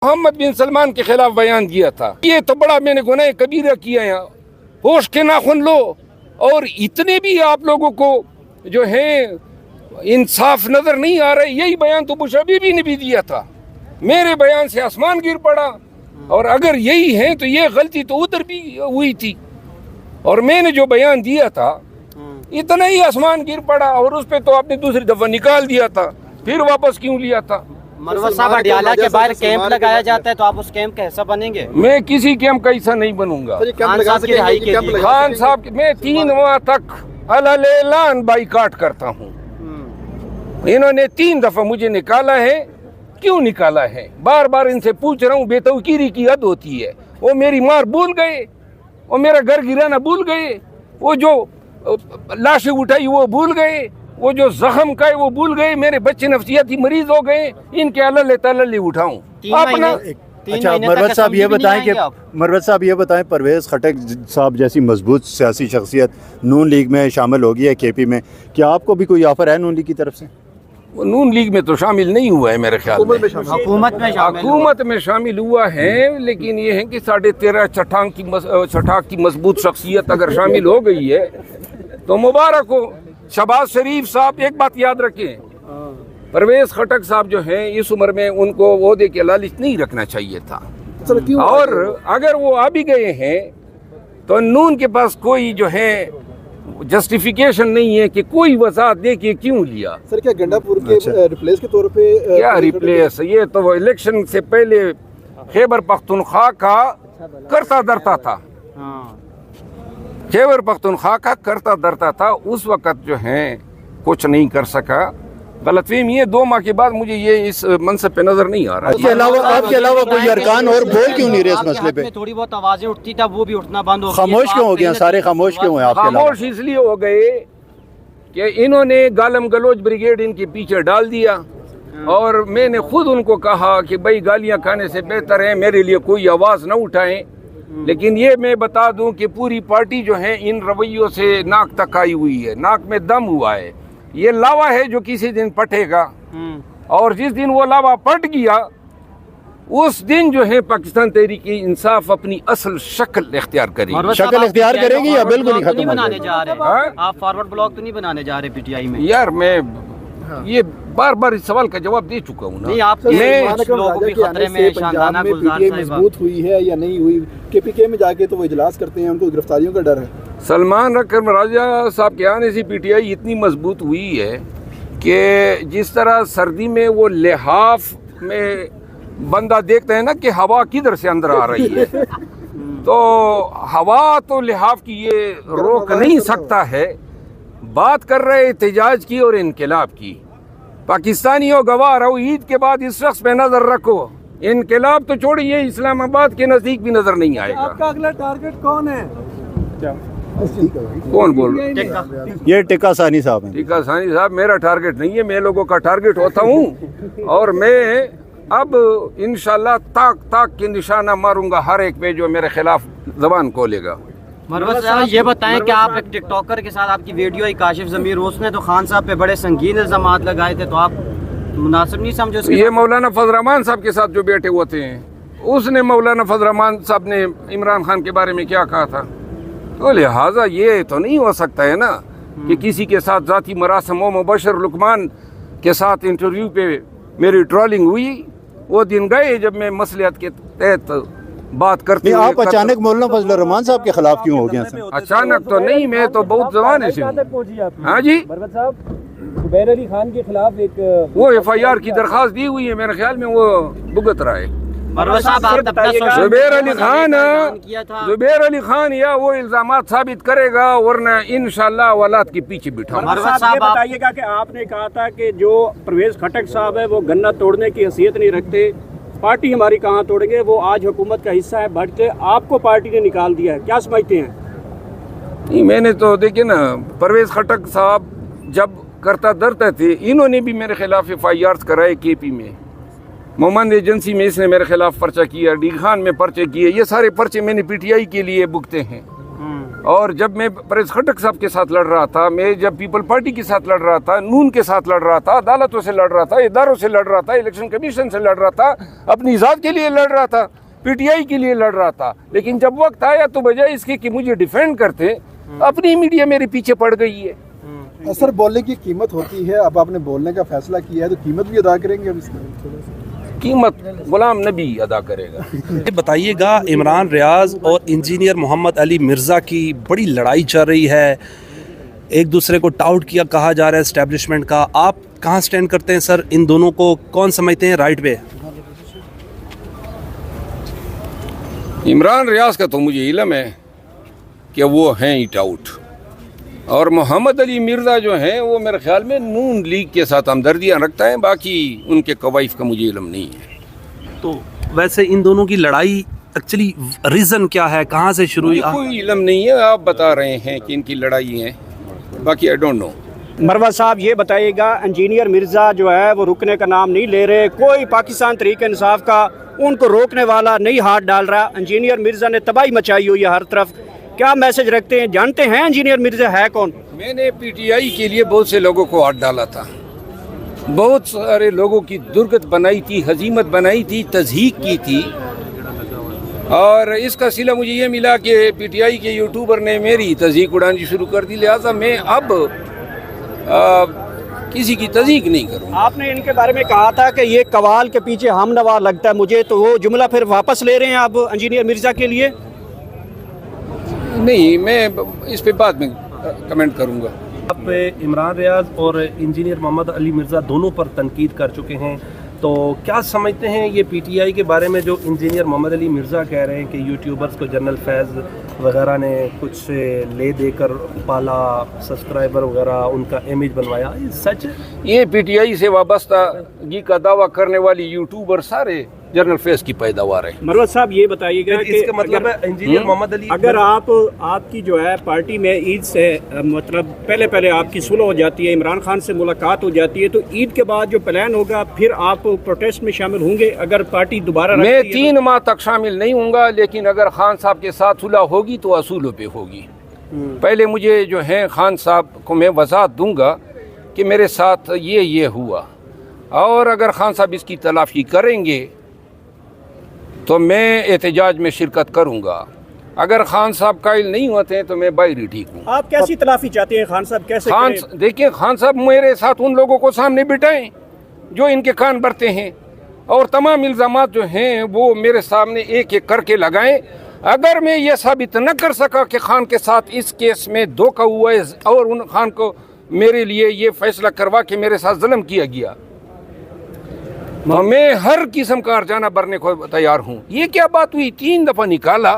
मोहम्मद बिन सलमान के खिलाफ बयान दिया था, ये तो बड़ा मैंने गुनाह कबीरा किया है, होश के नाखून लो। और इतने भी आप लोगों को जो है इंसाफ नजर नहीं आ रहा है। यही बयान तो बुश हबीबी ने भी दिया था, मेरे बयान से आसमान गिर पड़ा। और अगर यही है तो ये गलती तो उधर भी हुई थी, और मैंने जो बयान दिया था इतना ही आसमान गिर पड़ा, और उस पर तो आपने दूसरी दफा निकाल दिया था, फिर वापस क्यों लिया था। मरवत साहब, अडियाला के बाहर कैंप लगाया जाता है तो आप उस कैंप का हिस्सा बनेंगे? मैं किसी कैंप का हिस्सा नहीं बनूंगा। खान साहब मैं 3 माह तक अलान बाइकाट करता हूँ। इन्होंने 3 दफा मुझे निकाला है, क्यों निकाला है बार बार इनसे पूछ रहा हूँ। बेतौकीरी की हद होती है। वो मेरी मार भूल गए, वो मेरा घर गिराना भूल गए, वो जो लाशें उठाई वो भूल गए, वो जो जख्म का है वो भूल गए, मेरे बच्चे नफ्सियाती मरीज हो गए, इनके अल्लाह तल्ले उठाऊं अपना। अच्छा मरवत साहब ये बताएं कि परवेज़ खटक साहब जैसी मजबूत सियासी शख्सियत नून लीग में शामिल हो गई है KP में, क्या आपको भी कोई ऑफर है नून लीग की तरफ से? वो नून लीग में तो शामिल नहीं हुआ है मेरे ख्याल में, हुकूमत में शामिल हुआ है, लेकिन ये है कि 13.5 छठाक की मजबूत शख्सियत अगर शामिल हो गई है तो मुबारक हो। शहबाज शरीफ साहब एक बात याद रखें, परवेज़ खटक साहब जो हैं इस उम्र में उनको ओहदे के लालच नहीं रखना चाहिए था, और अगर वो आ भी गए हैं तो नून के पास कोई जो है जस्टिफिकेशन नहीं है कि कोई वजाहत दे कि क्यों लिया। सर क्या गंडापुर के रिप्लेस के तौर पे क्या रिप्लेस, ये तो वो इलेक्शन से पहले खैबर पख्तूनख्वा का करता धरता था, खैबर पख्तूनख्वा का करता धरता था। उस वक़्त जो है कुछ नहीं कर सका। गलतफहमी ये 2 माह के बाद मुझे ये इस मनसब पे नजर नहीं आ रहा। आपके अलावा कोई अरकान और बोल क्यों नहीं रहे इस मसले पे? थोड़ी बहुत आवाजें उठती था, वो भी उठना बंद हो गई। खामोश क्यों हो गए सारे? खामोश क्यों हैं? खामोश इसलिए हो गए कि इन्होंने गालम गलोच ब्रिगेड इनके पीछे डाल दिया, और मैंने खुद उनको कहा कि भाई गालियां खाने से बेहतर है मेरे लिए कोई आवाज न उठाएं। लेकिन ये मैं बता दूं कि पूरी पार्टी जो है इन रवैयों से नाक तक आई हुई है, नाक में दम हुआ है। ये लावा है जो किसी दिन पटेगा, और जिस दिन वो लावा पट गया उस दिन जो है पाकिस्तान तहरीक इंसाफ अपनी असल शक्ल इख्तियार करेगी। शक्ल इख्तियार करेगी या बिल्कुल ही खत्म बनाने जा रहे हैं? आप फॉरवर्ड ब्लॉक तो नहीं बनाने जा रहे PTI में? यार मैं ये बार बार इस सवाल का जवाब दे चुका हूँ ना। मजबूत हुई है या नहीं हुई? KPK में जाके तो वो इजलास करते हैं, उनको गिरफ्तारियों का डर है। सलमान रकम राजा साहब के आने से PTI इतनी मजबूत हुई है कि जिस तरह सर्दी में वो लिहाफ में बंदा देखता है ना कि हवा किधर से अंदर आ रही है, तो हवा तो लिहाफ की ये रोक नहीं सकता है। बात कर रहे एहतजाज की और इनकलाब की। पाकिस्तानियों गवाह रहो, ईद के बाद इस शख्स पे नजर रखो। इनकलाब तो छोड़िए, इस्लामाबाद के नजदीक भी नजर नहीं आएगा। आपका अगला टारगेट कौन है? कौन बोल रहे हैं? ये टिक्का सानी साहब हैं। टिक्का सानी साहब मेरा टारगेट नहीं है, मैं लोगों का टारगेट होता हूँ, और मैं अब इंशाल्लाह ताक ताक के निशाना मारूंगा हर एक पे जो मेरे खिलाफ जबान खोलेगा। मरवत साहब ये बताएं कि आप एक टिकटॉकर के साथ आपकी वीडियो आई काशिफ ज़मीर, उसने तो खान साहब पे बड़े संगीन इल्जामात लगाए थे, तो आप मुनासिब नहीं समझे? ये मौलाना फजल रहमान साहब के साथ जो बैठे होते हैं, उसने मौलाना फजल रहमान साहब ने इमरान खान के बारे में क्या कहा था, तो लिहाजा ये तो नहीं हो सकता है ना कि किसी के साथ जाती मरासम मुबशर लुकमान के साथ इंटरव्यू पे मेरी ट्रोलिंग हुई। वो दिन गए जब मैं मसलियत के तहत बात करते आप अचानक मौलाना फजल रहमान साहब के खिलाफ क्यों हो गया? अचानक तो नहीं, मैं तो बहुत जमाने से। हाँ जी, जुबैर अली खान के खिलाफ एक वो FIR की दरखास्त दी हुई है, मेरे ख्याल में वो भुगत रहा है। जुबैर अली खान या वो इल्जामात साबित करेगा, वरना इंशाल्लाह औलाद के पीछे बिठा। बताइएगा कि आपने कहा था कि जो परवेज़ खटक साहब है वो गन्ना तोड़ने की हैसियत नहीं रखते, पार्टी हमारी कहाँ तोड़ेंगे, वो आज हुकूमत का हिस्सा है, बट आपको पार्टी ने निकाल दिया है, क्या समझते हैं? नहीं, मैंने तो देखिए ना, परवेज़ खटक साहब जब करता धरते थे, इन्होंने भी मेरे खिलाफ FIR कराए KP में, मोमन एजेंसी में इसने मेरे खिलाफ पर्चा किया, डी खान में पर्चे किए, ये सारे पर्चे मैंने PTI के लिए भुगते हैं। और जब मैं परवेज खटक साहब के साथ लड़ रहा था, मैं जब पीपल पार्टी के साथ लड़ रहा था, नून के साथ लड़ रहा था, अदालतों से लड़ रहा था, इदारों से लड़ रहा था, इलेक्शन कमीशन से लड़ रहा था, अपनी ज़ात के लिए लड़ रहा था, पीटीआई के लिए लड़ रहा था। लेकिन जब वक्त आया तो बजाय इसके कि मुझे डिफेंड करते, अपनी मीडिया मेरे पीछे पड़ गई है। सर बोलने की कीमत होती है, अब आपने बोलने का फैसला किया है तो कीमत भी अदा करेंगे अब इसमें? कीमत गुलाम नबी अदा करेगा। बताइएगा, इमरान रियाज और इंजीनियर मोहम्मद अली मिर्ज़ा की बड़ी लड़ाई चल रही है, एक दूसरे को टाउट किया कहा जा रहा है एस्टेब्लिशमेंट का, आप कहाँ स्टैंड करते हैं सर? इन दोनों को कौन समझते हैं राइट पे? इमरान रियाज का तो मुझे इल्म है कि वो हैं ही टाउट, और मोहम्मद अली मिर्ज़ा जो हैं वो मेरे ख्याल में नून लीग के साथ हमदर्दियाँ रखता है, बाकी उनके कवाइफ का मुझे इल्म नहीं है। तो वैसे इन दोनों की लड़ाई एक्चुअली रीज़न क्या है, कहाँ से शुरू हुई? कोई इल्म नहीं है, आप बता रहे हैं कि इनकी लड़ाई है, बाकी आई डोंट नो। मरवत साहब ये बताइएगा, इंजीनियर मिर्ज़ा जो है वो रुकने का नाम नहीं ले रहे, कोई पाकिस्तान तहरीक इंसाफ का उनको रोकने वाला नहीं हाथ डाल रहा। इंजीनियर मिर्ज़ा ने तबाही मचाई हुई है हर तरफ, क्या मैसेज रखते हैं? जानते हैं इंजीनियर मिर्ज़ा है कौन? मैंने पीटीआई के लिए बहुत से लोगों को हाथ डाला था, बहुत सारे लोगों की दुर्गत बनाई थी, हजीमत बनाई थी, तज़हीक की थी, और इसका सिला मुझे ये मिला कि पीटीआई के यूट्यूबर ने मेरी तज़हीक उड़ानी शुरू कर दी, लिहाजा मैं अब किसी की तज़हीक नहीं करूँ। आपने इनके बारे में कहा था कि ये कवाल के पीछे हमनवा लगता है मुझे, तो वो जुमला फिर वापस ले रहे हैं आप इंजीनियर मिर्ज़ा के लिए? नहीं, मैं इस पे बाद में कमेंट करूँगा। आप इमरान रियाज और इंजीनियर मोहम्मद अली मिर्ज़ा दोनों पर तनकीद कर चुके हैं, तो क्या समझते हैं ये पीटीआई के बारे में जो इंजीनियर मोहम्मद अली मिर्ज़ा कह रहे हैं कि यूट्यूबर्स को जनरल फैज़ वगैरह ने कुछ से ले देकर पाला, सब्सक्राइबर वगैरह उनका इमेज बनवाया, ये सच है? ये पीटीआई से वाबस्तागी का दावा करने वाली यूट्यूबर सारे जनरल फेस की पैदावार है। मरवत साहब ये बताइएगा कि इसका मतलब है इंजीनियर मोहम्मद अली, अगर आपकी जो है पार्टी में ईद से मतलब पहले आपकी सुलह हो जाती है, इमरान खान से मुलाकात हो जाती है, तो ईद के बाद जो प्लान होगा फिर आप प्रोटेस्ट में शामिल होंगे अगर पार्टी दोबारा? मैं 3 माह तक शामिल नहीं होऊंगा, लेकिन अगर खान साहब के साथ सुलह होगी तो असूलों पे होगी। पहले मुझे जो है खान साहब को मैं वजाहत दूंगा कि मेरे साथ ये हुआ, और अगर खान साहब इसकी तलाफी करेंगे तो मैं एहतजाज में शिरकत करूंगा। अगर खान साहब कायल नहीं होते हैं तो मैं बाहरी ठीक हूँ। आप कैसी तलाफी चाहते हैं खान साहब कैसे करें? देखिए, खान साहब मेरे साथ उन लोगों को सामने बिठाएं जो इनके कान भरते हैं, और तमाम इल्ज़ामात जो हैं वो मेरे सामने एक एक करके लगाएं। अगर मैं ये साबित न कर सका कि खान के साथ इस केस में धोखा हुआ है और उन खान को मेरे लिए ये फैसला करवा के मेरे साथ जुल्म किया गया, तो मैं हर किस्म का अर्जाना भरने को तैयार हूँ। ये क्या बात हुई, 3 दफ़ा निकाला,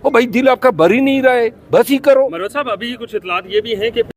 ओ भाई दिल आपका भर ही नहीं रहा है, बस ही करो। मरवत साहब, अभी कुछ इतलात ये भी हैं कि